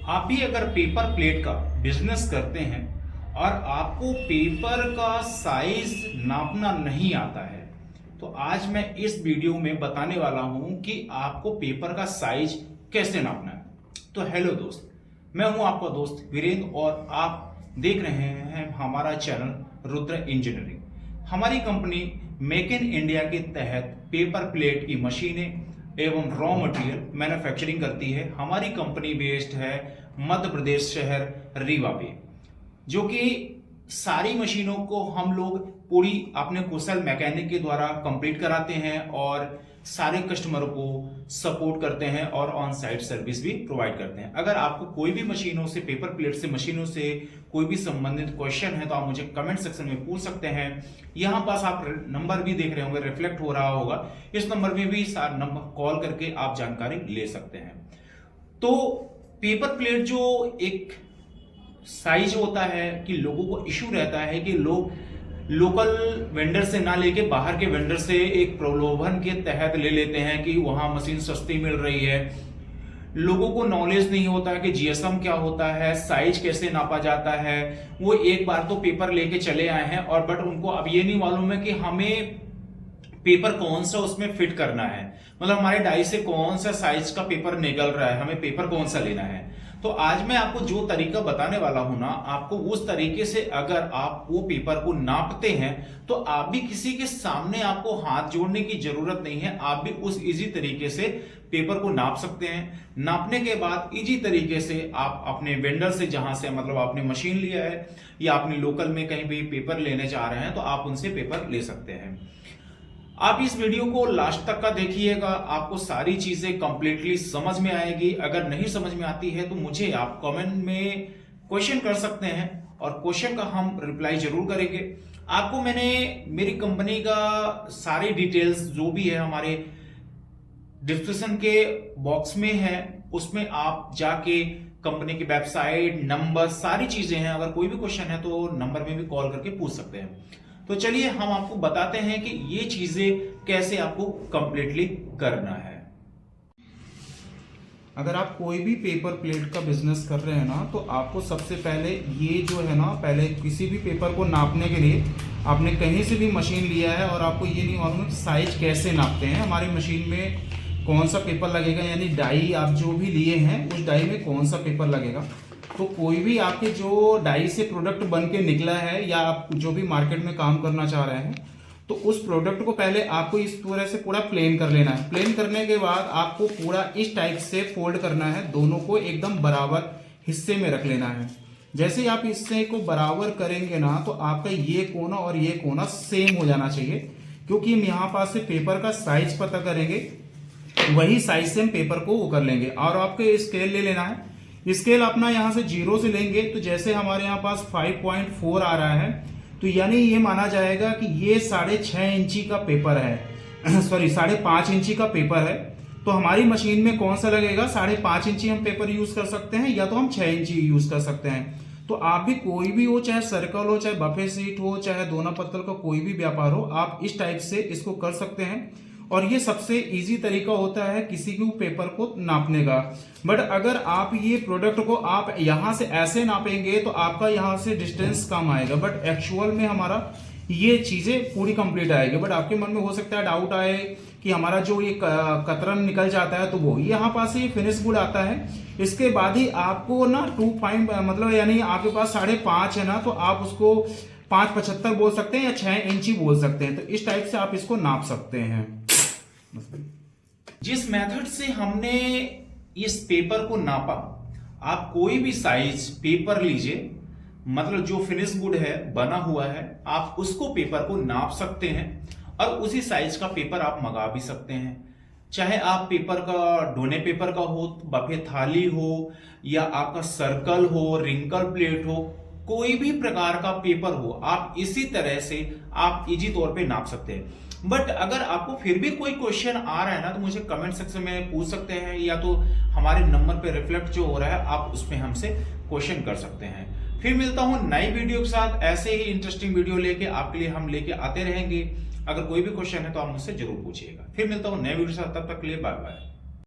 आप भी अगर पेपर प्लेट का बिजनेस करते हैं और आपको पेपर का साइज नापना नहीं आता है, तो आज मैं इस वीडियो में बताने वाला हूं कि आपको पेपर का साइज कैसे नापना है। तो हेलो दोस्त, मैं हूं आपका दोस्त वीरेंद्र और आप देख रहे हैं हमारा चैनल रुद्र इंजीनियरिंग। हमारी कंपनी मेक इन इंडिया के तहत पेपर प्लेट की मशीनें एवं रॉ मटेरियल मैन्युफैक्चरिंग करती है। हमारी कंपनी बेस्ड है मध्य प्रदेश शहर रीवा पे, जो कि सारी मशीनों को हम लोग पूरी अपने कुशल मैकेनिक के द्वारा कंप्लीट कराते हैं और सारे कस्टमर को सपोर्ट करते हैं और ऑन साइट सर्विस भी प्रोवाइड करते हैं। अगर आपको कोई भी मशीनों से, पेपर प्लेट से, मशीनों से कोई भी संबंधित क्वेश्चन है तो आप मुझे कमेंट सेक्शन में पूछ सकते हैं। यहां पास आप नंबर भी देख रहे होंगे, रिफ्लेक्ट हो रहा होगा, इस नंबर में भी नंबर कॉल करके आप जानकारी ले सकते हैं। तो पेपर प्लेट जो एक साइज होता है कि लोगों को इश्यू रहता है कि लोग लोकल वेंडर से ना लेके बाहर के वेंडर से एक प्रलोभन के तहत ले लेते हैं कि वहां मशीन सस्ती मिल रही है। लोगों को नॉलेज नहीं होता है कि जीएसएम क्या होता है, साइज कैसे नापा जाता है। वो एक बार तो पेपर लेके चले आए हैं और बट उनको अब ये नहीं मालूम है कि हमें पेपर कौन सा उसमें फिट करना है, मतलब हमारे डाई से कौन सा साइज का पेपर निकल रहा है, हमें पेपर कौन सा लेना है। तो आज मैं आपको जो तरीका बताने वाला हूं ना, आपको उस तरीके से अगर आप वो पेपर को नापते हैं तो आप भी किसी के सामने आपको हाथ जोड़ने की जरूरत नहीं है। आप भी उस इजी तरीके से पेपर को नाप सकते हैं। नापने के बाद इजी तरीके से आप अपने वेंडर से, जहां से मतलब आपने मशीन लिया है या अपने लोकल में कहीं भी पेपर लेने जा रहे हैं, तो आप उनसे पेपर ले सकते हैं। आप इस वीडियो को लास्ट तक का देखिएगा, आपको सारी चीजें कंप्लीटली समझ में आएगी। अगर नहीं समझ में आती है तो मुझे आप कमेंट में क्वेश्चन कर सकते हैं और क्वेश्चन का हम रिप्लाई जरूर करेंगे। आपको मैंने मेरी कंपनी का सारी डिटेल्स जो भी है हमारे डिस्क्रिप्शन के बॉक्स में है, उसमें आप जाके कंपनी की वेबसाइट, नंबर, सारी चीजें हैं। अगर कोई भी क्वेश्चन है तो नंबर में भी कॉल करके पूछ सकते हैं। तो चलिए हम आपको बताते हैं कि ये चीजें कैसे आपको कंप्लीटली करना है। अगर आप कोई भी पेपर प्लेट का बिजनेस कर रहे हैं ना, तो आपको सबसे पहले ये जो है ना, पहले किसी भी पेपर को नापने के लिए आपने कहीं से भी मशीन लिया है और आपको ये नहीं मालूम है साइज कैसे नापते हैं, हमारी मशीन में कौन सा पेपर लगेगा, यानी डाई आप जो भी लिए हैं उस डाई में कौन सा पेपर लगेगा। तो कोई भी आपके जो डाई से प्रोडक्ट बन के निकला है या आप जो भी मार्केट में काम करना चाह रहे हैं, तो उस प्रोडक्ट को पहले आपको इस तरह से पूरा प्लेन कर लेना है। प्लेन करने के बाद आपको पूरा इस टाइप से फोल्ड करना है, दोनों को एकदम बराबर हिस्से में रख लेना है। जैसे ही आप हिस्से को बराबर करेंगे ना, तो आपका ये कोना और ये कोना सेम हो जाना चाहिए, क्योंकि हम यहाँ पास से पेपर का साइज पता करेंगे, वही साइज से हम पेपर को वो कर लेंगे। और आपको स्केल ले लेना है। स्केल अपना यहां से 0 से लेंगे, तो जैसे हमारे यहाँ पास 5.4 आ रहा है, तो यानी ये माना जाएगा कि ये 6.5 इंची का पेपर है, सॉरी 5.5 इंची का पेपर है। तो हमारी मशीन में कौन सा लगेगा, 5.5 इंची हम पेपर यूज कर सकते हैं या तो हम 6 इंची यूज कर सकते हैं। तो आप भी कोई भी हो, चाहे सर्कल हो, चाहे बफे सीट हो, चाहे दोना पत्तल का कोई भी व्यापार हो, आप इस टाइप से इसको कर सकते हैं। और ये सबसे इजी तरीका होता है किसी भी पेपर को नापने का। बट अगर आप ये प्रोडक्ट को आप यहां से ऐसे नापेंगे तो आपका यहां से डिस्टेंस कम आएगा, बट एक्चुअल में हमारा ये चीजें पूरी कंप्लीट आएगी। बट आपके मन में हो सकता है डाउट आए कि हमारा जो ये कतरन निकल जाता है, तो वो यहाँ पास ये फिनिश गुड आता है। इसके बाद ही आपको ना 2 मतलब यानी आपके पास 5.5 है ना, तो आप उसको 5.75 बोल सकते हैं या 6 इंची बोल सकते हैं। तो इस टाइप से आप इसको नाप सकते हैं। जिस मेथड से हमने इस पेपर को नापा, आप कोई भी साइज पेपर लीजिए, मतलब जो फिनिश गुड है, बना हुआ है, आप उसको पेपर को नाप सकते हैं और उसी साइज का पेपर आप मंगा भी सकते हैं। चाहे आप पेपर का डोने पेपर का हो, बफे थाली हो, या आपका सर्कल हो, रिंकल प्लेट हो, कोई भी प्रकार का पेपर हो, आप इसी तरह से आप इजी तौर पे नाप सकते हैं। बट अगर आपको फिर भी कोई क्वेश्चन आ रहा है ना, तो मुझे कमेंट सेक्शन में पूछ सकते हैं, या तो हमारे नंबर पे रिफ्लेक्ट जो हो रहा है आप उसमें हमसे क्वेश्चन कर सकते हैं। फिर मिलता हूं नई वीडियो के साथ, ऐसे ही इंटरेस्टिंग वीडियो लेके आपके लिए हम लेके आते रहेंगे। अगर कोई भी क्वेश्चन है तो आप मुझसे जरूर पूछिएगा। फिर मिलता हूं नए वीडियो के साथ, तब तक के लिए बाय बाय।